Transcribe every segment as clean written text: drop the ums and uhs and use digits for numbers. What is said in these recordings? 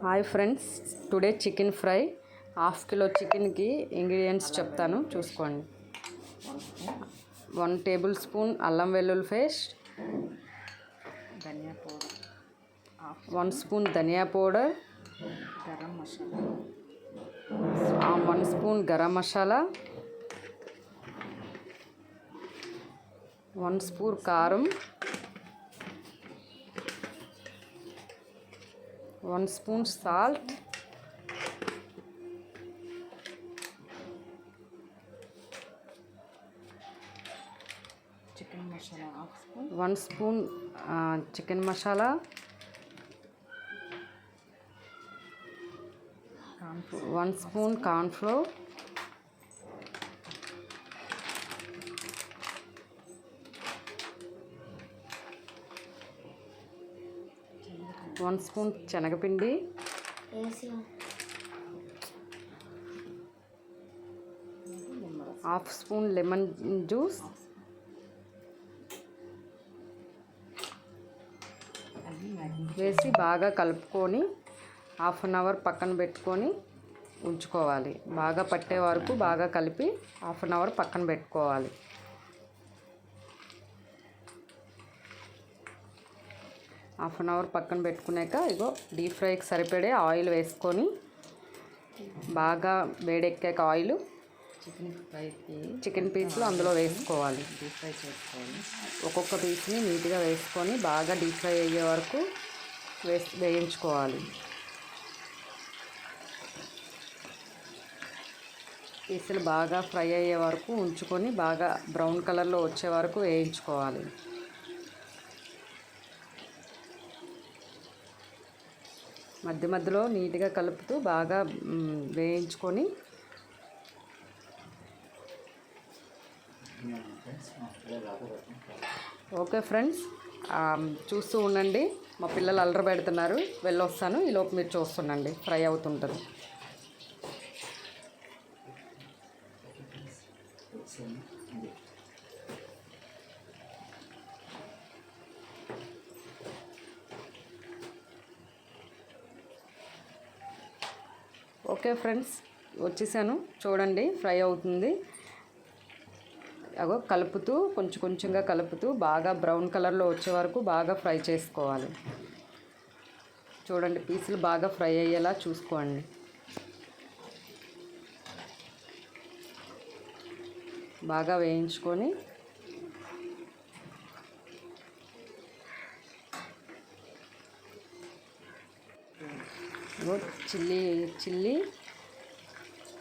Hi friends, today chicken fry. Half kilo చికెన్కి ingredients చెప్తాను, చూసుకోండి. 1 టేబుల్ స్పూన్ అల్లం వెల్లుల్లి పేస్ట్, ధనియా పౌడర్, 1 స్పూన్ ధనియా powder, garam masala, 1 spoon garam masala, 1 spoon కారం, 1 spoon salt, chicken masala half spoon, 1 spoon chicken masala, 1 spoon cornflour, 1 spoon శనగపిండి, 1/2 స్పూన్ లెమన్ జ్యూస్, వేసి బాగా కలుపుకొని 1/2 అవర్ పక్కన పెట్టుకొని ఉంచుకోవాలి. బాగా పట్టే వరకు బాగా కలిపి 1/2 అవర్ పక్కన పెట్టుకోవాలి. హాఫ్ అన్ అవర్ పక్కన పెట్టుకున్నాక ఇగో డీప్ ఫ్రైకి సరిపడే ఆయిల్ వేసుకొని బాగా వేడెక్కాక ఆయిల్ చికెన్ పీస్లు అందులో వేసుకోవాలి. డీప్ ఫ్రై చేసుకోవాలి. ఒక్కొక్క పీస్ని నీట్గా వేసుకొని బాగా డీప్ ఫ్రై అయ్యే వరకు వేయించుకోవాలి. పీసులు బాగా ఫ్రై అయ్యే వరకు ఉంచుకొని బాగా బ్రౌన్ కలర్లో వచ్చే వరకు వేయించుకోవాలి. మధ్య మధ్యలో నీట్గా కలుపుతూ బాగా వేయించుకొని ఓకే ఫ్రెండ్స్, చూస్తూ ఉండండి. మా పిల్లలు అల్లరి పెడుతున్నారు, వెళ్ళొస్తాను. ఈలోపు మీరు చూస్తుండండి, ఫ్రై అవుతుంటుంది. ఓకే ఫ్రెండ్స్, వచ్చేసాను, చూడండి ఫ్రై అవుతుంది. అగో కలుపుతూ కొంచెం కొంచెంగా కలుపుతూ బాగా బ్రౌన్ కలర్లో వచ్చే వరకు బాగా ఫ్రై చేసుకోవాలి. చూడండి, పీసులు బాగా ఫ్రై అయ్యేలా చూసుకోండి. బాగా వేయించుకొని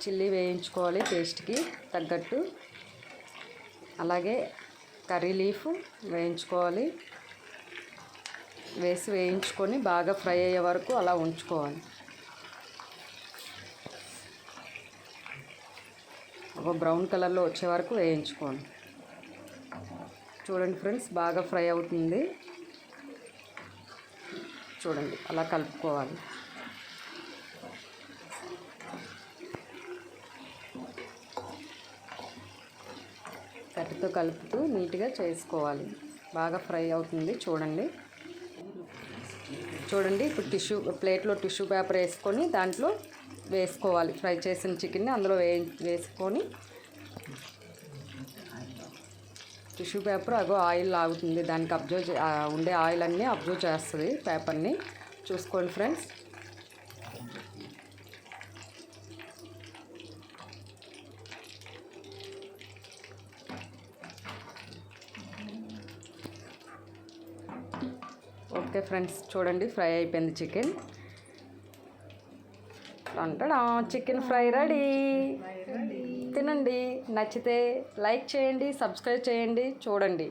చిల్లీ వేయించుకోవాలి టేస్ట్కి తగ్గట్టు. అలాగే కర్రీ లీఫ్ వేయించుకోవాలి. వేయించుకొని బాగా ఫ్రై అయ్యే వరకు అలా ఉంచుకోవాలి. ఒక బ్రౌన్ కలర్లో వచ్చే వరకు వేయించుకోండి. చూడండి ఫ్రెండ్స్, బాగా ఫ్రై అవుతుంది. చూడండి, అలా కలుపుకోవాలి. కట్టితో కలుపుతూ నీట్గా చేసుకోవాలి. బాగా ఫ్రై అవుతుంది. చూడండి ఇప్పుడు ప్లేట్లో టిష్యూ పేపర్ వేసుకొని దాంట్లో వేసుకోవాలి. ఫ్రై చేసిన చికెన్ని అందులో వేసుకొని టిష్యూ పేపర్ అగో ఆయిల్ లాగుతుంది. దానికి ఉండే ఆయిల్ అన్నీ అబ్జర్వ్ చేస్తుంది పేపర్ని. చూసుకోండి ఫ్రెండ్స్. ఓకే ఫ్రెండ్స్, చూడండి ఫ్రై అయిపోయింది చికెన్. అంటాడా చికెన్ ఫ్రై రెడీ. తినండి. నచ్చితే లైక్ చేయండి, సబ్స్క్రైబ్ చేయండి. చూడండి.